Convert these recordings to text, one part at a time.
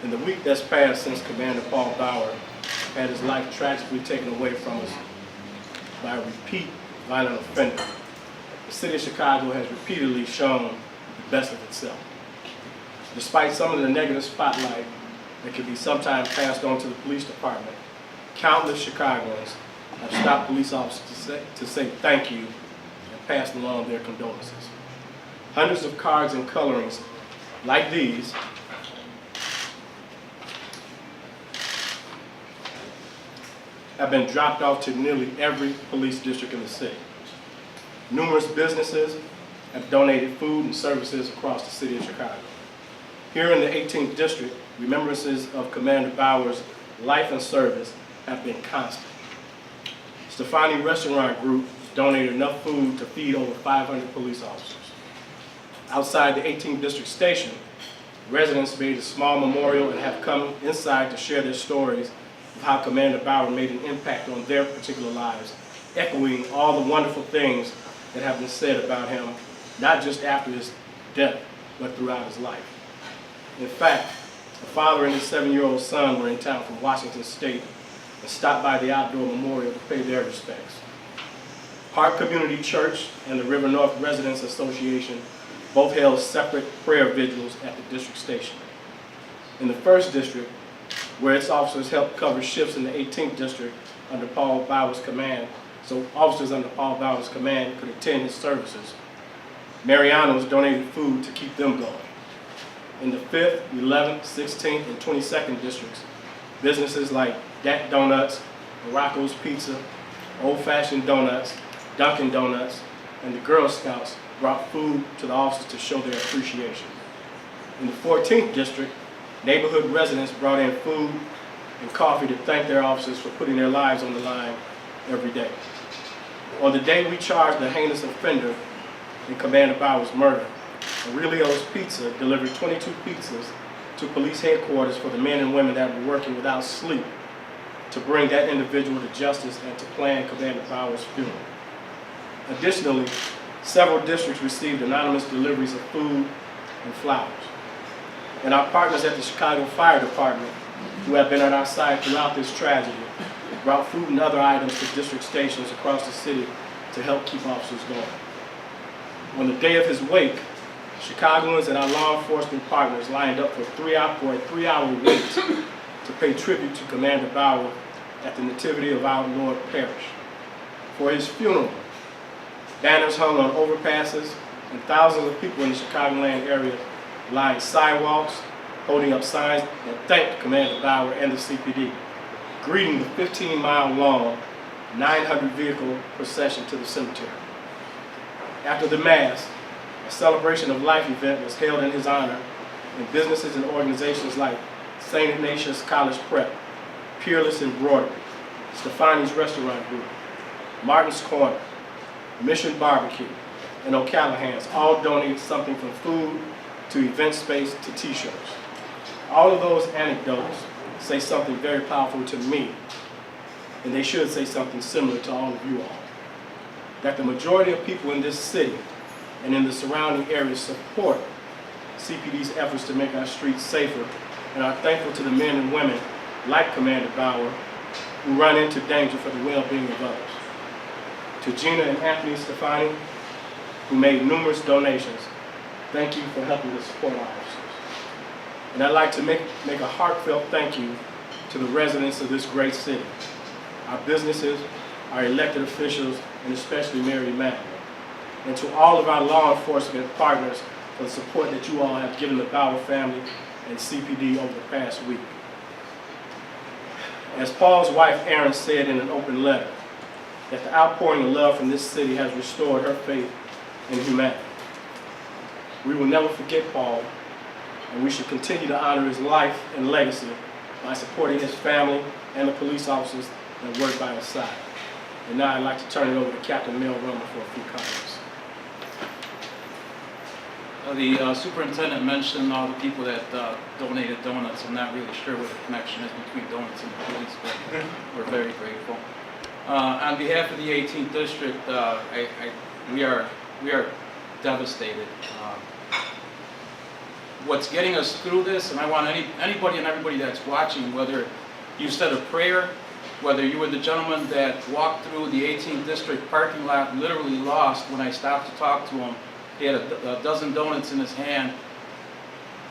In the week that's passed since Commander Paul Bauer had his life tragically taken away from us by a repeat violent offender, the city of Chicago has repeatedly shown the best of itself. Despite some of the negative spotlight that can be sometimes passed on to the police department, countless Chicagoans have stopped police officers to say thank you and passed along their condolences. Hundreds of cards and colorings like these have been dropped off to nearly every police district in the city. Numerous businesses have donated food and services across the city of Chicago. Here in the 18th District, remembrances of Commander Bauer's life and service have been constant. Stefani Restaurant Group donated enough food to feed over 500 police officers. Outside the 18th District Station, residents made a small memorial and have come inside to share their stories of how Commander Bauer made an impact on their particular lives, echoing all the wonderful things that have been said about him, not just after his death, but throughout his life. In fact, a father and his 7-year-old son were in town from Washington State and stopped by the outdoor memorial to pay their respects. Park Community Church and the River North Residents Association both held separate prayer vigils at the district station. In the 1st District, where its officers helped cover shifts in the 18th District under Paul Bauer's command, so officers under Paul Bauer's command could attend his services, Mariano's donated food to keep them going. In the 5th, 11th, 16th, and 22nd Districts, businesses like Dak Donuts, Morocco's Pizza, Old Fashioned Donuts, Dunkin' Donuts, and the Girl Scouts brought food to the officers to show their appreciation. In the 14th District, neighborhood residents brought in food and coffee to thank their officers for putting their lives on the line every day. On the day we charged the heinous offender in Commander Bauer's murder, Aurelio's Pizza delivered 22 pizzas to police headquarters for the men and women that were working without sleep to bring that individual to justice and to plan Commander Bauer's funeral. Additionally, several districts received anonymous deliveries of food and flowers. And our partners at the Chicago Fire Department, who have been at our side throughout this tragedy, brought food and other items to district stations across the city to help keep officers going. On the day of his wake, Chicagoans and our law enforcement partners lined up for a three-hour wait to pay tribute to Commander Bauer at the Nativity of Our Lord Parish. For his funeral, banners hung on overpasses, and thousands of people in the Chicagoland area lined sidewalks, holding up signs that thanked Commander Bauer and the CPD, greeting the 15-mile-long, 900-vehicle procession to the cemetery. After the Mass, a celebration of life event was held in his honor, and businesses and organizations like St. Ignatius College Prep, Peerless Embroidery, Stefani's Restaurant Group, Martin's Corner, Mission Barbecue, and O'Callahan's all donated something from food to event space to t-shirts. All of those anecdotes say something very powerful to me, and they should say something similar to all of you all. That the majority of people in this city and in the surrounding areas support CPD's efforts to make our streets safer and are thankful to the men and women like Commander Bauer who run into danger for the well-being of others. To Gina and Anthony Stefani, who made numerous donations, thank you for helping to support our officers. And I'd like to make a heartfelt thank you to the residents of this great city, our businesses, our elected officials, and especially Mary Mack, and to all of our law enforcement partners for the support that you all have given the Bauer family and CPD over the past week. As Paul's wife Erin said in an open letter, that the outpouring of love from this city has restored her faith in humanity. We will never forget Paul, and we should continue to honor his life and legacy by supporting his family and the police officers that work by his side. And now I'd like to turn it over to Captain Mel Rummer for a few comments. The superintendent mentioned all the people that donated donuts. I'm not really sure what the connection is between donuts and the police, but we're very grateful. On behalf of the 18th District, we are devastated. what's getting us through this, and I want anybody and everybody that's watching, whether you said a prayer, whether you were the gentleman that walked through the 18th district parking lot, literally lost when I stopped to talk to him. He had a dozen donuts in his hand,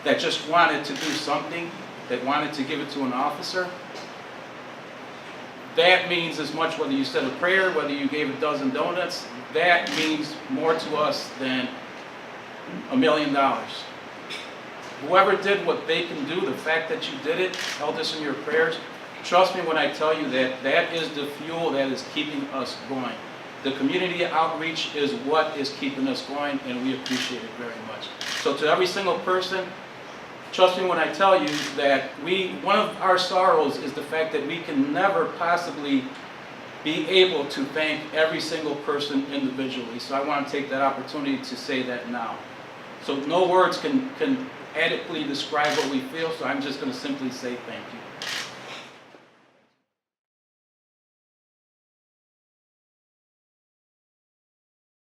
that just wanted to do something, that wanted to give it to an officer. That means as much whether you said a prayer, whether you gave a dozen donuts. That means more to us than $1 million. Whoever did what they can do, the fact that you did it, held us in your prayers, trust me when I tell you that that is the fuel that is keeping us going. The community outreach is what is keeping us going, and we appreciate it very much. So to every single person, trust me when I tell you that one of our sorrows is the fact that we can never possibly be able to thank every single person individually. So I want to take that opportunity to say that now. So no words can adequately describe what we feel, so I'm just going to simply say thank you.